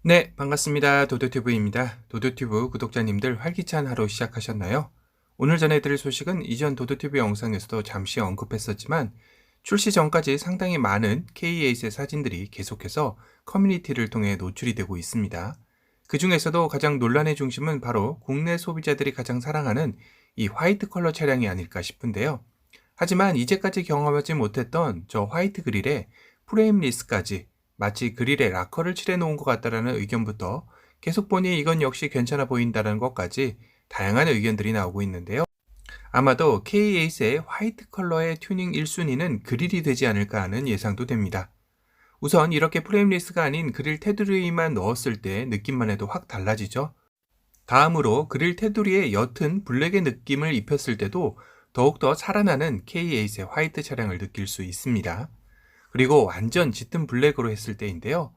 네, 반갑습니다. 도도튜브입니다. 도도튜브 구독자님들 활기찬 하루 시작하셨나요? 오늘 전해드릴 소식은 이전 도도튜브 영상에서도 잠시 언급했었지만 출시 전까지 상당히 많은 K8의 사진들이 계속해서 커뮤니티를 통해 노출이 되고 있습니다. 그 중에서도 가장 논란의 중심은 바로 국내 소비자들이 가장 사랑하는 이 화이트 컬러 차량이 아닐까 싶은데요. 하지만 이제까지 경험하지 못했던 저 화이트 그릴에 프레임리스까지 마치 그릴에 락커를 칠해 놓은 것 같다라는 의견부터 계속 보니 이건 역시 괜찮아 보인다는 것까지 다양한 의견들이 나오고 있는데요. 아마도 K8의 화이트 컬러의 튜닝 1순위는 그릴이 되지 않을까 하는 예상도 됩니다. 우선 이렇게 프레임리스가 아닌 그릴 테두리만 넣었을 때 느낌만 해도 확 달라지죠. 다음으로 그릴 테두리에 옅은 블랙의 느낌을 입혔을 때도 더욱더 살아나는 K8의 화이트 차량을 느낄 수 있습니다. 그리고 완전 짙은 블랙으로 했을 때인데요.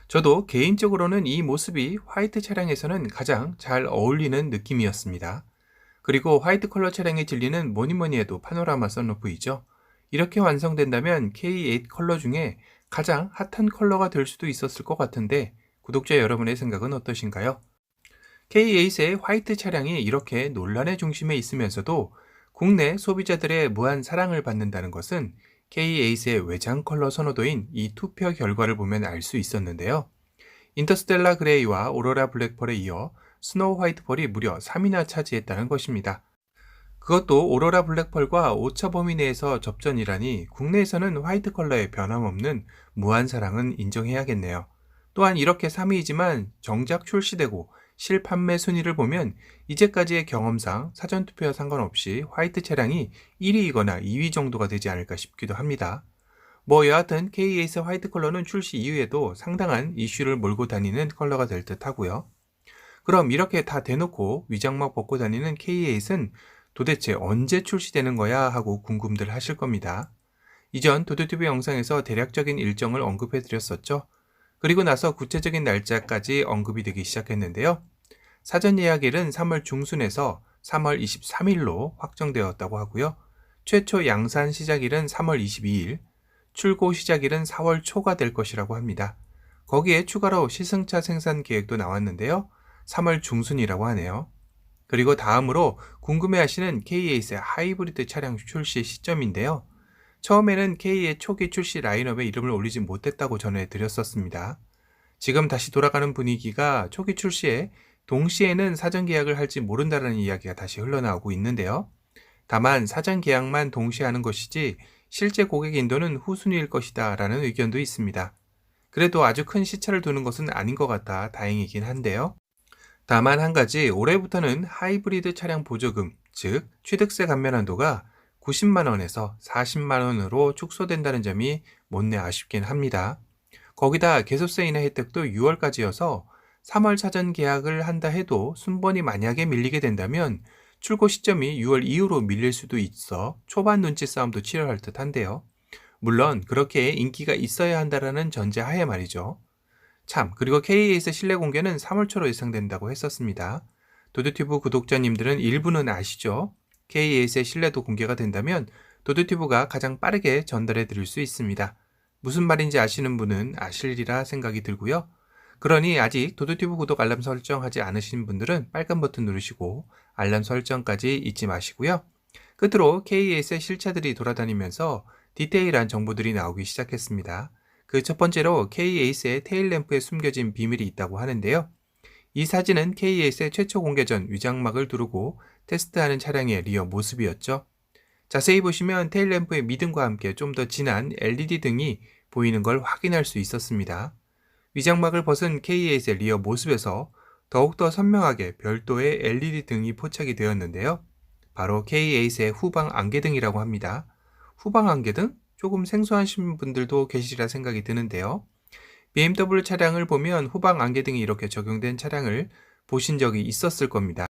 저도 개인적으로는 이 모습이 화이트 차량에서는 가장 잘 어울리는 느낌이었습니다. 그리고 화이트 컬러 차량의 진리는 뭐니 해도 파노라마 선루프이죠. 이렇게 완성된다면 K8 컬러 중에 가장 핫한 컬러가 될 수도 있었을 것 같은데 구독자 여러분의 생각은 어떠신가요? K8의 화이트 차량이 이렇게 논란의 중심에 있으면서도 국내 소비자들의 무한 사랑을 받는다는 것은 K8의 외장 컬러 선호도인 이 투표 결과를 보면 알 수 있었는데요. 인터스텔라 그레이와 오로라 블랙펄에 이어 스노우 화이트 펄이 무려 3위나 차지했다는 것입니다. 그것도 오로라 블랙펄과 오차 범위 내에서 접전이라니 국내에서는 화이트 컬러의 변함없는 무한 사랑은 인정해야겠네요. 또한 이렇게 3위이지만 정작 출시되고 실판매 순위를 보면 이제까지의 경험상 사전투표와 상관없이 화이트 차량이 1위이거나 2위 정도가 되지 않을까 싶기도 합니다. 뭐 여하튼 K8의 화이트 컬러는 출시 이후에도 상당한 이슈를 몰고 다니는 컬러가 될 듯 하고요. 그럼 이렇게 다 대놓고 위장막 벗고 다니는 K8은 도대체 언제 출시되는 거야 하고 궁금들 하실 겁니다. 이전 도도TV 영상에서 대략적인 일정을 언급해 드렸었죠. 그리고 나서 구체적인 날짜까지 언급이 되기 시작했는데요. 사전 예약일은 3월 중순에서 3월 23일로 확정되었다고 하고요. 최초 양산 시작일은 3월 22일, 출고 시작일은 4월 초가 될 것이라고 합니다. 거기에 추가로 시승차 생산 계획도 나왔는데요. 3월 중순이라고 하네요. 그리고 다음으로 궁금해하시는 K8의 하이브리드 차량 출시 시점인데요. 처음에는 K의 초기 출시 라인업에 이름을 올리지 못했다고 전해드렸었습니다. 지금 다시 돌아가는 분위기가 초기 출시에 동시에는 사전 계약을 할지 모른다는 이야기가 다시 흘러나오고 있는데요. 다만 사전 계약만 동시에 하는 것이지 실제 고객 인도는 후순위일 것이다 라는 의견도 있습니다. 그래도 아주 큰 시차를 두는 것은 아닌 것 같아 다행이긴 한데요. 다만 한 가지 올해부터는 하이브리드 차량 보조금, 즉 취득세 감면 한도가 90만 원에서 40만 원으로 축소된다는 점이 못내 아쉽긴 합니다. 거기다 개소세 인하 혜택도 6월까지여서 3월 사전 계약을 한다 해도 순번이 만약에 밀리게 된다면 출고 시점이 6월 이후로 밀릴 수도 있어 초반 눈치 싸움도 치열할 듯 한데요. 물론 그렇게 인기가 있어야 한다라는 전제하에 말이죠. 참, 그리고 K8의 실내 공개는 3월 초로 예상된다고 했었습니다. 도드튜브 구독자님들은 일부는 아시죠? K8의 실내도 공개가 된다면 도드튜브가 가장 빠르게 전달해 드릴 수 있습니다. 무슨 말인지 아시는 분은 아시리라 생각이 들고요. 그러니 아직 도드튜브 구독 알람 설정하지 않으신 분들은 빨간 버튼 누르시고 알람 설정까지 잊지 마시고요. 끝으로 K8의 실차들이 돌아다니면서 디테일한 정보들이 나오기 시작했습니다. 그 첫 번째로 K8의 테일램프에 숨겨진 비밀이 있다고 하는데요. 이 사진은 K8의 최초 공개 전 위장막을 두르고 테스트하는 차량의 리어 모습이었죠. 자세히 보시면 테일램프의 미등과 함께 좀 더 진한 LED 등이 보이는 걸 확인할 수 있었습니다. 위장막을 벗은 K8의 리어 모습에서 더욱더 선명하게 별도의 LED 등이 포착이 되었는데요. 바로 K8의 후방 안개등이라고 합니다. 후방 안개등? 조금 생소하신 분들도 계시리라 생각이 드는데요. BMW 차량을 보면 후방 안개등이 이렇게 적용된 차량을 보신 적이 있었을 겁니다.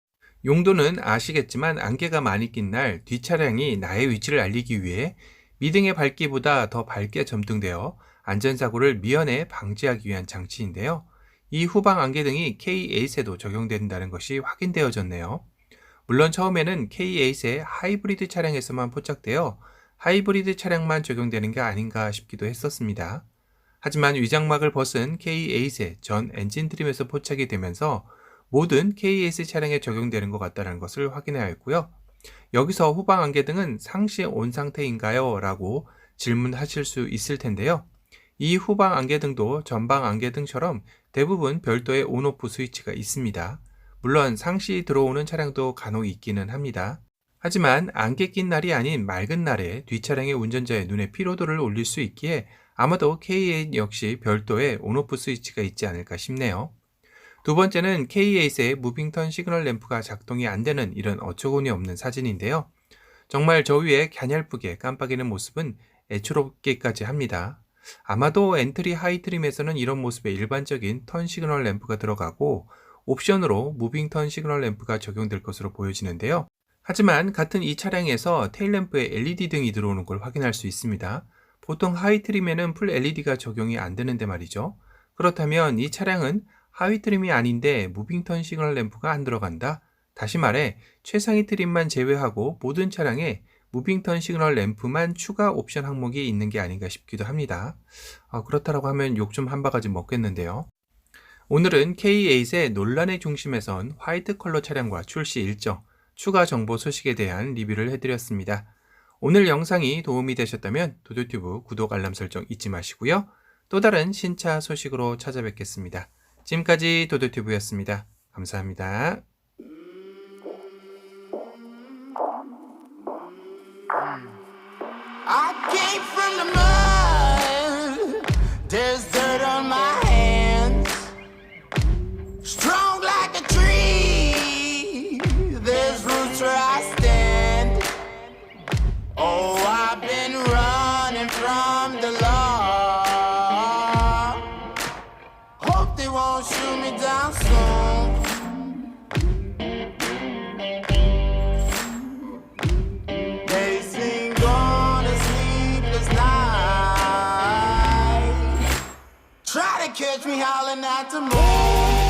용도는 아시겠지만 안개가 많이 낀 날 뒷차량이 나의 위치를 알리기 위해 미등의 밝기보다 더 밝게 점등되어 안전사고를 미연에 방지하기 위한 장치인데요. 이 후방 안개등이 K8에도 적용된다는 것이 확인되어졌네요. 물론 처음에는 K8의 하이브리드 차량에서만 포착되어 하이브리드 차량만 적용되는 게 아닌가 싶기도 했었습니다. 하지만 위장막을 벗은 K8의 전 엔진 트림에서 포착이 되면서 모든 K8 차량에 적용되는 것 같다는 것을 확인하였고요. 여기서 후방 안개등은 상시 온 상태인가요? 라고 질문하실 수 있을 텐데요. 이 후방 안개등도 전방 안개등처럼 대부분 별도의 온오프 스위치가 있습니다. 물론 상시 들어오는 차량도 간혹 있기는 합니다. 하지만 안개 낀 날이 아닌 맑은 날에 뒷차량의 운전자의 눈의 피로도를 올릴 수 있기에 아마도 K8 역시 별도의 온오프 스위치가 있지 않을까 싶네요. 두 번째는 K8의 무빙턴 시그널 램프가 작동이 안 되는 이런 어처구니 없는 사진인데요. 정말 저 위에 갸냘프게 깜빡이는 모습은 애처롭기까지 합니다. 아마도 엔트리 하이 트림에서는 이런 모습의 일반적인 턴 시그널 램프가 들어가고 옵션으로 무빙 턴 시그널 램프가 적용될 것으로 보여지는데요. 하지만 같은 이 차량에서 테일램프에 LED 등이 들어오는 걸 확인할 수 있습니다. 보통 하이 트림에는 풀 LED가 적용이 안 되는데 말이죠. 그렇다면 이 차량은 하위 트림이 아닌데 무빙 턴 시그널 램프가 안 들어간다? 다시 말해 최상위 트림만 제외하고 모든 차량에 무빙턴 시그널 램프만 추가 옵션 항목이 있는 게 아닌가 싶기도 합니다. 그렇다고 하면 욕 좀 한 바가지 먹겠는데요. 오늘은 K8의 논란의 중심에 선 화이트 컬러 차량과 출시 일정, 추가 정보 소식에 대한 리뷰를 해드렸습니다. 오늘 영상이 도움이 되셨다면 도도튜브 구독 알람 설정 잊지 마시고요. 또 다른 신차 소식으로 찾아뵙겠습니다. 지금까지 도도튜브였습니다. 감사합니다. I came from the mud. There's dirt on my hands. Strong like a tree. There's roots where I stand. Oh, I've been running from the law. Hope they won't shoot me down soon. They sing on a sleepless night. Try to catch me howling at the moon.